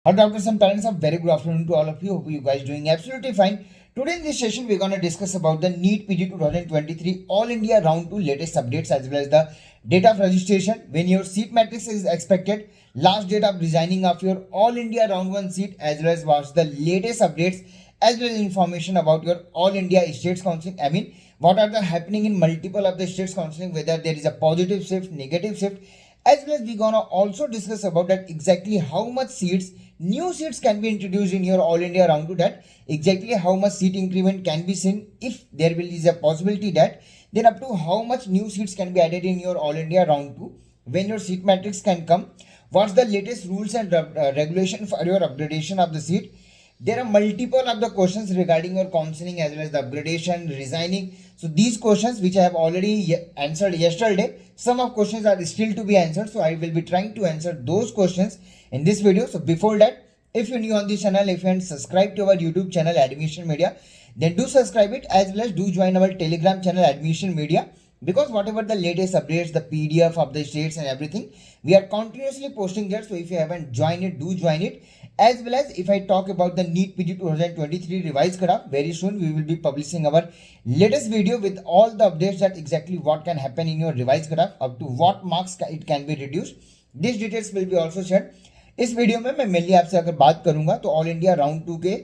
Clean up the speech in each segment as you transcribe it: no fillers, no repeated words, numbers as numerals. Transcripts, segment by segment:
Our doctors and parents, a very good afternoon to all of you. Hope you guys doing absolutely fine. Today in this session, we're going to discuss about the NEET PG 2023 All India Round 2 latest updates as well as the date of registration, when your seat matrix is expected, last date of resigning of your All India Round 1 seat, as well as what's the latest updates, as well as information about your All India States Counseling. I mean, what are the happening in multiple of the states counseling, whether there is a positive shift, negative shift, as well as we're gonna also discuss about that exactly how much seats, new seats can be introduced in your all India round 2, that exactly how much seat increment can be seen if there will is a possibility that, then up to how much new seats can be added in your all India round 2, when your seat matrix can come, what's the latest rules and regulation for your upgradation of the seat. There are multiple of the questions regarding your counseling as well as the upgradation, resigning. So these questions which I have already answered yesterday, some of questions are still to be answered. So I will be trying to answer those questions in this video. So before that, if you're new on this channel, if you haven't subscribed to our YouTube channel Admission Media, then do subscribe it, as well as do join our Telegram channel Admission Media, because whatever the latest updates, the PDF of the states and everything, we are continuously posting there. So if you haven't joined it, do join it. As well as if I talk about the NEET PG 2023 revised cutoff, very soon we will be publishing our latest video with all the updates that exactly what can happen in your revised cutoff, up to what marks it can be reduced. These details will be also shared. इस video में मैं mainly आपसे अगर बात करूंगा तो all India round 2 के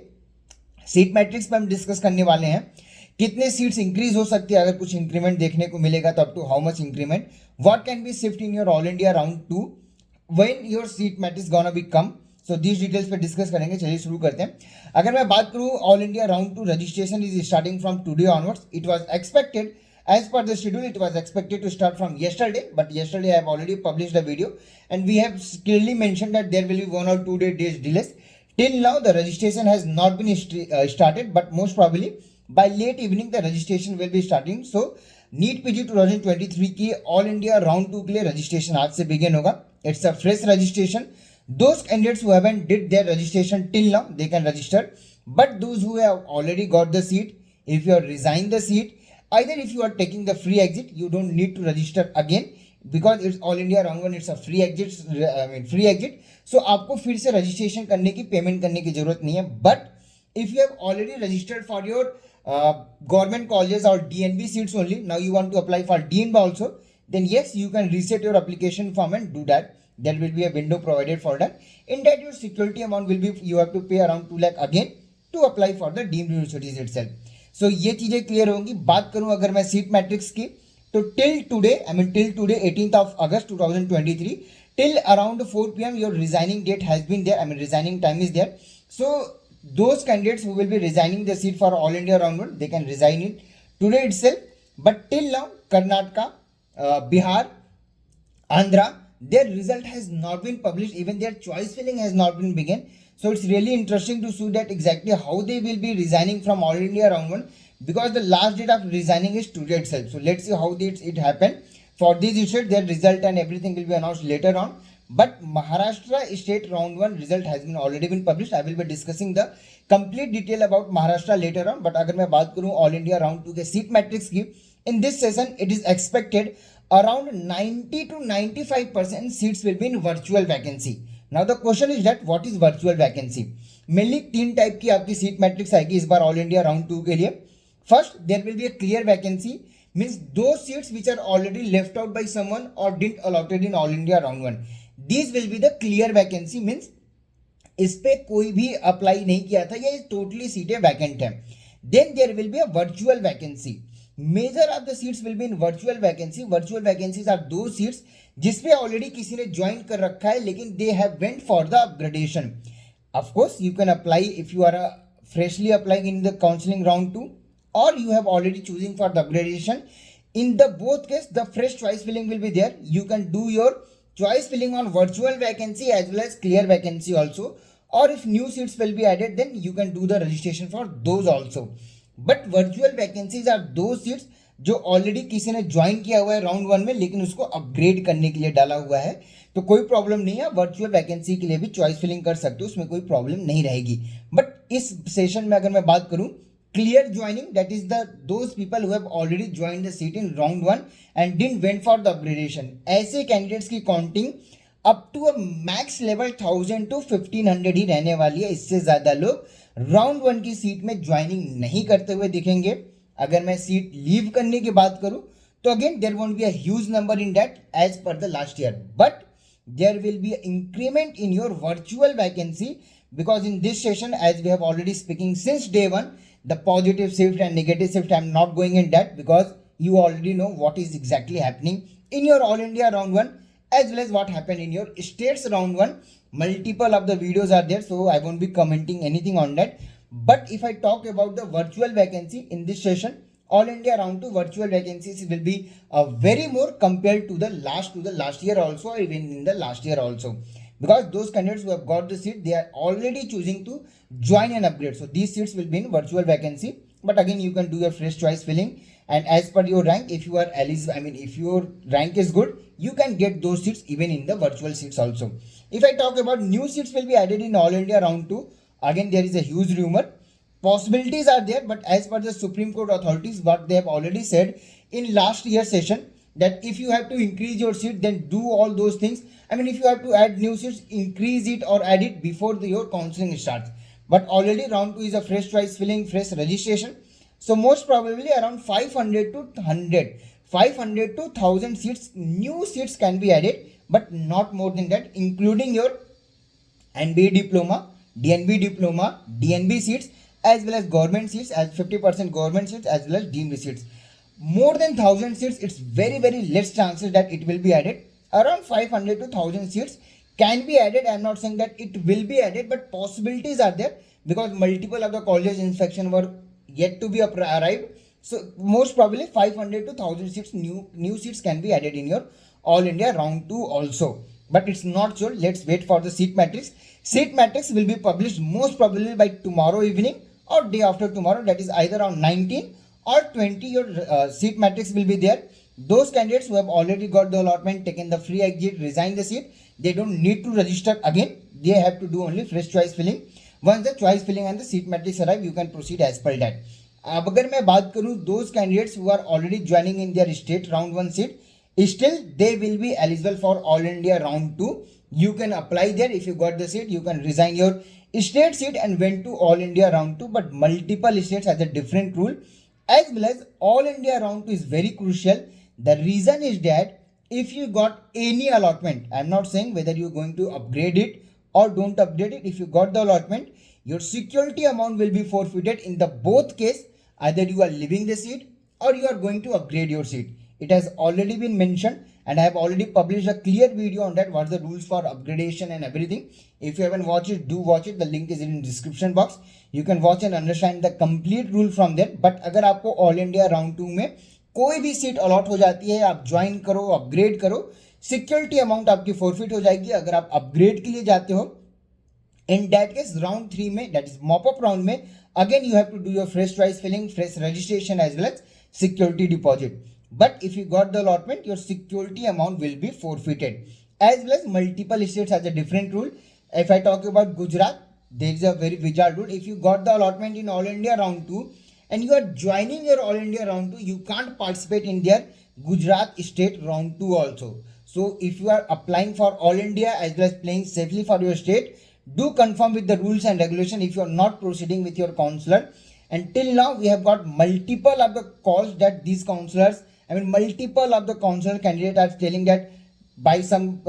seat matrix पर हम डिस्कस करने वाले हैं, कितने सीट्स इंक्रीज हो सकती है अगर कुछ इंक्रीमेंट देखने को मिलेगा तो up to how much increment, what can be shift in your all India round 2 when your seat matrix gonna be come. So these details पे डिस्कस करेंगे. चलिए शुरू करते हैं. अगर मैं बात करूं all India round 2 registration is starting from today onwards. It was expected as per the schedule, it was expected to start from yesterday, but yesterday I have already published a video and we have clearly mentioned that there will be 1 or 2 days delays. Till now the registration has not been started, but most probably by late evening the registration will be starting. So NEET PG 2023 की all India round 2 के लिए registration आज से begin होगा. It's a fresh registration. Those candidates who haven't did their registration till now, they can register, but those who have already got the seat, if you have resigned the seat, either if you are taking the free exit, you don't need to register again, because it's all India round 1, it's a free exit. Free exit. So आपको फिर से registration करने की, payment करने की जरूरत नहीं है. But if you have already registered for your government colleges or DNB seats only, now you want to apply for DNB also, then yes, you can reset your application form and do that. There will be a window provided for that. In that, your security amount will be, you have to pay around 2 lakh again to apply for the deemed universities itself. So ये चीजें clear होंगी. बात करूं अगर मैं seat matrix की, तो till today 18th of August 2023, till around 4 p.m. your resigning date has been there. Resigning time is there. So those candidates who will be resigning the seat for all India round 1, they can resign it today itself. But till now, Karnataka, Bihar, Andhra, their result has not been published. Even their choice filling has not been begun. So it's really interesting to see that exactly how they will be resigning from all India round 1, because the last date of resigning is today itself. So let's see how it happened. For these issues, their result and everything will be announced later on. But Maharashtra state round 1 result has been already been published. I will be discussing the complete detail about Maharashtra later on. But अगर मैं बात करूँ all India round 2 के seat matrix की, in this session it is expected around 90 to 95% seats will be in virtual vacancy. Now the question is that what is virtual vacancy? Mainly 3 type की आपकी seat matrix आएगी इस बार all India round 2 के लिए. First, there will be a clear vacancy, means दो seats which are already left out by someone और didn't allotted in all India round 1. This will be the clear vacancy, means इस पे कोई भी apply नहीं किया था, ये टोटली सीटें वैकेंट है. Then there will be a virtual vacancy. Major of the seats will be in virtual vacancy. Virtual vacancies are दो सीट्स जिसपे ऑलरेडी किसी ने ज्वाइन कर रखा है, लेकिन they have went for the upgradation. Of course you can apply if you are freshly applying in the counselling round 2, or you have already choosing for the upgradation. In the both case, the fresh choice filling will be there. You can do your choice filling on virtual vacancy as well as clear vacancy also, or if new seats will be added, then you can do the registration for those also. But virtual vacancies are those seats जो already किसी ने join किया हुआ है round 1 में, लेकिन उसको upgrade करने के लिए डाला हुआ है, तो कोई प्रॉब्लम नहीं है. वर्चुअल वैकेंसी के लिए भी चॉइस फिलिंग कर सकते हो, उसमें कोई प्रॉब्लम नहीं रहेगी. बट इस सेशन में अगर मैं बात करूं, clear joining, that is the those people who have already joined the seat in round 1 and didn't went for the upgradation, ऐसे candidates की counting up to a max level 1000 to 1500 ही रहने वाली है। इससे ज़्यादा लोग राउंड 1 की सीट में ज्वाइनिंग नहीं करते हुए दिखेंगे। अगर मैं सीट लीव करने की बात करूं तो again there won't be a huge number in that as per the last year, but there will be an increment in your virtual vacancy, because in this session, as we have already speaking since day one, the positive shift and negative shift, I'm not going in that because you already know what is exactly happening in your all India round 1 as well as what happened in your states round 1. Multiple of the videos are there, so I won't be commenting anything on that. But if I talk about the virtual vacancy in this session, all India round 2 virtual vacancies will be very more compared to the last year also, or even in the last year also, because those candidates who have got the seat, they are already choosing to join and upgrade. So these seats will be in virtual vacancy, but again you can do your fresh choice filling, and as per your rank, if you are eligible, I mean if your rank is good, you can get those seats even in the virtual seats also. If I talk about new seats will be added in all India round 2, again there is a huge rumor. Possibilities are there, but as per the Supreme Court authorities, what they have already said in last year's session, that if you have to increase your seat, then do all those things. I mean, if you have to add new seats, increase it or add it before your counseling starts. But already round 2 is a fresh choice filling, fresh registration. So most probably around 500 to 100, 500 to 1000 seats, new seats can be added, but not more than that, including your NBA diploma, DNB diploma, DNB seats, as well as government seats, as 50% government seats, as well as deemed seats. More than 1000 seats, it's very less chances that it will be added. Around 500 to 1000 seats can be added. I'm not saying that it will be added, but possibilities are there, because multiple of the college inspection were yet to be arrived. So most probably 500 to 1000 seats, new seats can be added in your all India round 2 also. But it's not sure. Let's wait for the seat matrix. Seat matrix will be published most probably by tomorrow evening or day after tomorrow, that is either on 19 or 20. Your seat matrix will be there. Those candidates who have already got the allotment, taken the free exit, resigned the seat, they don't need to register again. They have to do only fresh choice filling. Once the choice filling and the seat matrix arrive, you can proceed as per that. अब अगर मैं बात करूं those candidates who are already joining in their state round 1 seat, still they will be eligible for all India round 2. You can apply there. If you got the seat, you can resign your state seat and went to all India round 2, but multiple states has a different rule. As well as all India round 2 is very crucial. The reason is that if you got any allotment, I'm not saying whether you're going to upgrade it or don't upgrade it, if you got the allotment, your security amount will be forfeited in the both case. Either you are leaving the seat or you are going to upgrade your seat. It has already been mentioned, and I have already published a clear video on that, what the rules for upgradation and everything. If you haven't watched it, do watch it. The link is in description box. You can watch and understand the complete rule from there. But अगर आपको all India round 2 में कोई भी seat allot हो जाती है, आप join करो, अपग्रेड करो, सिक्योरिटी अमाउंट आपकी फॉरफिट हो जाएगी। अगर आप अपग्रेड के लिए जाते हो, in that case round 3 में, that is mop up round में, again you have to do your fresh choice filling, fresh registration, as well as security deposit. But if you got the allotment, your security amount will be forfeited. As well as multiple states has a different rule. If I talk about Gujarat, there is a very bizarre rule. If you got the allotment in all India round 2 and you are joining your all India round 2, you can't participate in their Gujarat state round 2 also. So if you are applying for all India as well as playing safely for your state, do confirm with the rules and regulation if you are not proceeding with your counselor. And till now we have got multiple of the calls that these counselors, multiple of the counselor candidates are telling that by some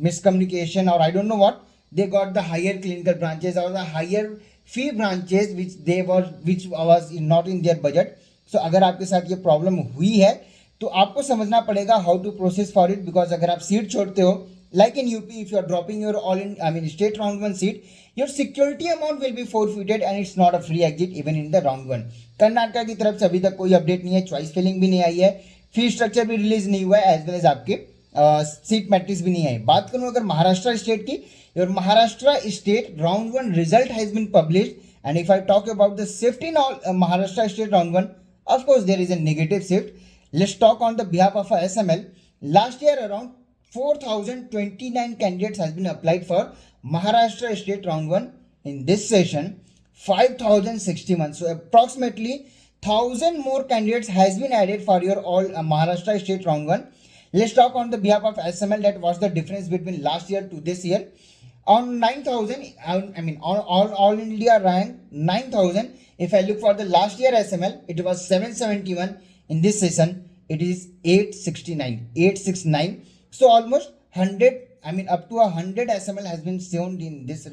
miscommunication, or I don't know what, they got the higher clinical branches or the higher fee branches which was not in their budget. So अगर आपके साथ ये problem हुई है तो आपको समझना पड़ेगा how to process for it, because अगर आप सीट छोड़ते हो, like in UP, if you are dropping your state round 1 seat, your security amount will be forfeited and it's not a free exit even in the round 1. Karnataka की तरफ से अभी तक कोई अपडेट नहीं है, चॉइस फिलिंग भी नहीं आई है, फी स्ट्रक्चर भी रिलीज नहीं हुआ है, एज वेल एज आपके सीट मैट्रिक्स भी नहीं आई। बात करूं अगर महाराष्ट्र स्टेट की, your Maharashtra state round 1 result has been published, and if I talk about the shift in Maharashtra state round 1, of course there is a negative shift. Let's talk on the behalf of SML. Last year around 4029 candidates has been applied for Maharashtra state round 1. In this session 5061, so approximately 1000 more candidates has been added for your all Maharashtra state round 1. Let's talk on the behalf of SML that what's the difference between last year to this year. On 9,000, I mean on all India rank 9,000. If I look for the last year SML, it was 771. In this session, it is 869. So almost 100. I mean up to 100 SML has been shown in this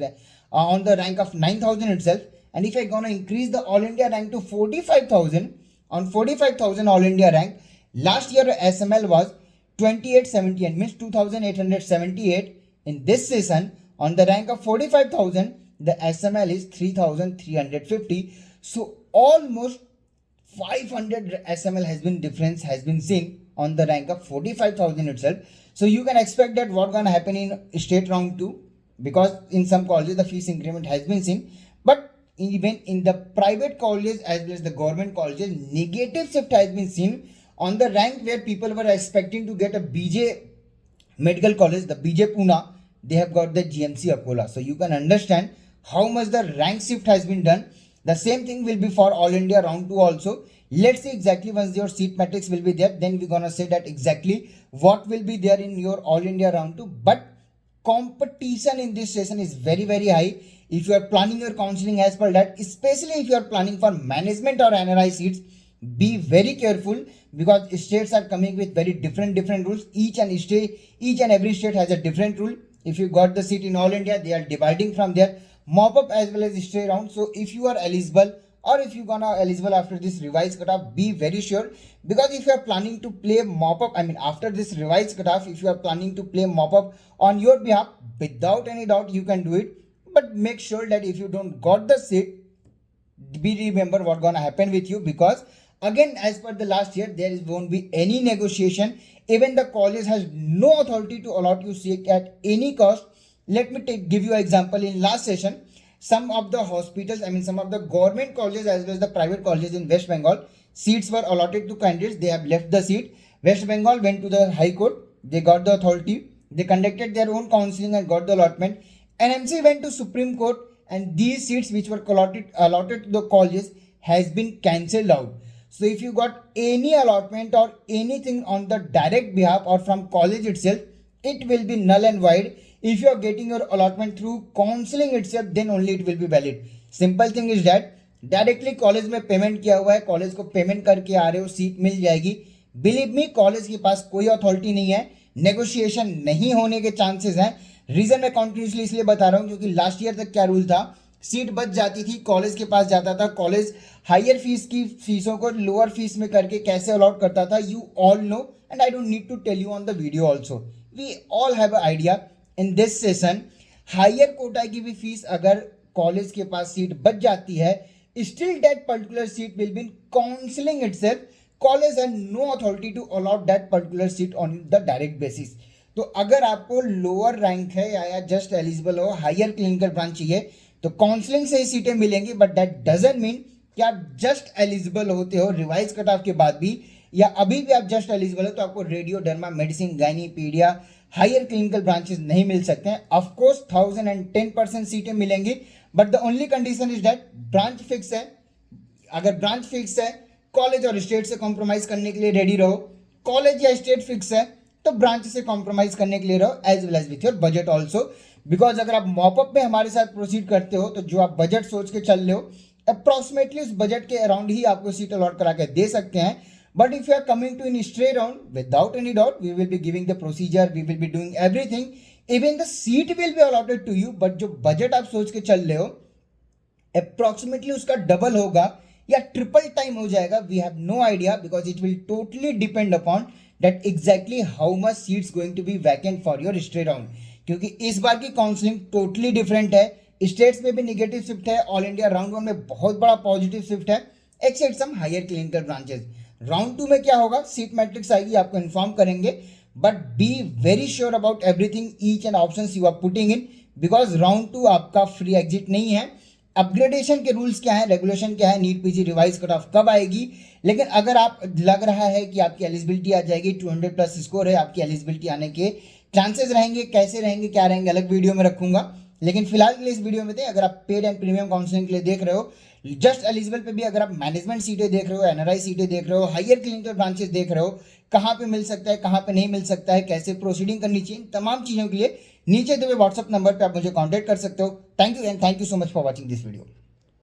on the rank of 9,000 itself. And if I gonna increase the all India rank to 45,000, on 45,000 all India rank, last year SML was 2878, means 2,878. In this session, on the rank of 45,000, the SML is 3,350. So almost 500 SML has been seen on the rank of 45,000 itself. So you can expect that what gonna happen in state round 2, because in some colleges the fees increment has been seen, but even in the private colleges as well as the government colleges, negative shift has been seen on the rank where people were expecting to get a BJ Medical College, the BJ Pune, they have got the GMC Akola. So you can understand how much the rank shift has been done. The same thing will be for All India round 2 also. Let's see exactly once your seat matrix will be there, then we're gonna say that exactly what will be there in your All India round 2. But competition in this session is very high. If you are planning your counseling as per that, especially if you are planning for management or NRI seats, be very careful, because states are coming with very different rules. Each and every state has a different rule. If you got the seat in All India, they are dividing from their mop-up as well as stay round. So if you are eligible, or if you gonna eligible after this revised cutoff, be very sure, because if you are planning to play mop-up, I mean after this revised cutoff, if you are planning to play mop-up on your behalf, without any doubt you can do it. But make sure that if you don't got the seat, be remember what gonna happen with you, because again as per the last year, won't be any negotiation. Even the college has no authority to allot you seat at any cost. Let me give you an example. In last session, some of the hospitals, I mean some of the government colleges as well as the private colleges in West Bengal, seats were allotted to candidates. They have left the seat. West Bengal went to the High Court. They got the authority. They conducted their own counseling and got the allotment. NMC went to Supreme Court, and these seats which were allotted to the colleges has been cancelled out. So if you got any allotment or anything on the direct behalf or from college itself, it will be null and void. If you are getting your allotment through counseling itself, then only it will be valid. Simple thing is that directly college में payment किया हुआ है, college को payment करके आ रहे हो, seat मिल जाएगी. Believe me, college के पास कोई अथॉरिटी नहीं है, नेगोशिएशन नहीं होने के चांसेस हैं. रीजन मैं कॉन्टिन्यूसली इसलिए बता रहा हूँ क्योंकि लास्ट ईयर तक क्या रूल था, सीट बच जाती थी, कॉलेज के पास जाता था, कॉलेज हायर फीस की फीसों को लोअर फीस में करके कैसे अलॉट करता था. You all know, and I don't need to tell you on the video also. We all have a idea. In this session higher quota की भी फीस अगर कॉलेज के पास सीट बच जाती है, still that particular seat will be in counselling itself. College has no authority to allot that particular seat on the direct basis. तो अगर आपको लोअर रैंक है या जस्ट एलिजिबल हो, हायर क्लिनिकल ब्रांच चाहिए, तो काउंसलिंग से ही सीटें मिलेंगी. बट दैट डजंट मीन कि आप जस्ट एलिजिबल होते हो रिवाइज कट ऑफ के बाद भी, या अभी भी आप जस्ट एलिजिबल हो तो आपको radio, derma, medicine, gynae, paedia, higher clinical branches नहीं मिल सकते हैं. ऑफकोर्स 1010% सीटें मिलेंगी, but the only condition is that branch fix है. अगर ब्रांच फिक्स है, कॉलेज और स्टेट से कॉम्प्रोमाइज करने के लिए रेडी रहो. कॉलेज या स्टेट फिक्स है तो ब्रांच से कॉम्प्रोमाइज करने के लिए रहो, as well as with your budget also. Because अगर आप मॉपअप में हमारे साथ प्रोसीड करते हो तो जो आप बजट सोच के चल रहे हो, अप्रॉक्सीमेटली उस बजट के अराउंड ही आपको सीट अलॉट करा के दे सकते हैं. But if you are coming to in stray round, without any doubt, we will be giving the procedure, we will be doing everything. Even the seat will be allotted to you. But जो budget आप सोच के चल रहे हो, approximately उसका double होगा या triple time हो जाएगा. We have no idea because it will totally depend upon that exactly how much seats going to be vacant for your stray round. क्योंकि इस बार की काउंसलिंग टोटली डिफरेंट है. स्टेट्स में भी निगेटिव शिफ्ट है, ऑल इंडिया राउंड 1 में बहुत बड़ा पॉजिटिव शिफ्ट है, except some higher clinical branches. Round 2 में क्या होगा, सीट मैट्रिक्स आएगी, आपको इन्फॉर्म करेंगे. But be very sure about everything, each and options you are putting in, because round 2 आपका फ्री एग्जिट नहीं है. अपग्रेडेशन के रूल्स क्या है, रेगुलेशन क्या है, NEET PG revise cut off कब आएगी. लेकिन अगर आप लग रहा है कि आपकी एलिजिबिलिटी आ जाएगी, 200 प्लस स्कोर है, आपकी एलिजिबिलिटी आने के चांसेस रहेंगे, कैसे रहेंगे, क्या रहेंगे, अलग वीडियो में रखूंगा. लेकिन फिलहाल के लिए इस वीडियो में थे, अगर आप पेड एंड प्रीमियम काउंसलिंग के लिए देख रहे हो, जस्ट एलिजिबल पे भी अगर आप मैनेजमेंट सीटें देख रहे हो, एनआरआई सीटें देख रहे हो, हायर क्लिनिकल ब्रांचेस देख रहे हो, कहाँ पे मिल सकता है, कहाँ पे नहीं मिल सकता है, कैसे प्रोसीडिंग करनी चाहिए, तमाम चीज़ों के लिए नीचे दिए व्हाट्सअप नंबर पे आप मुझे कॉन्टैक्ट कर सकते हो। Thank you and thank you so much for watching this video.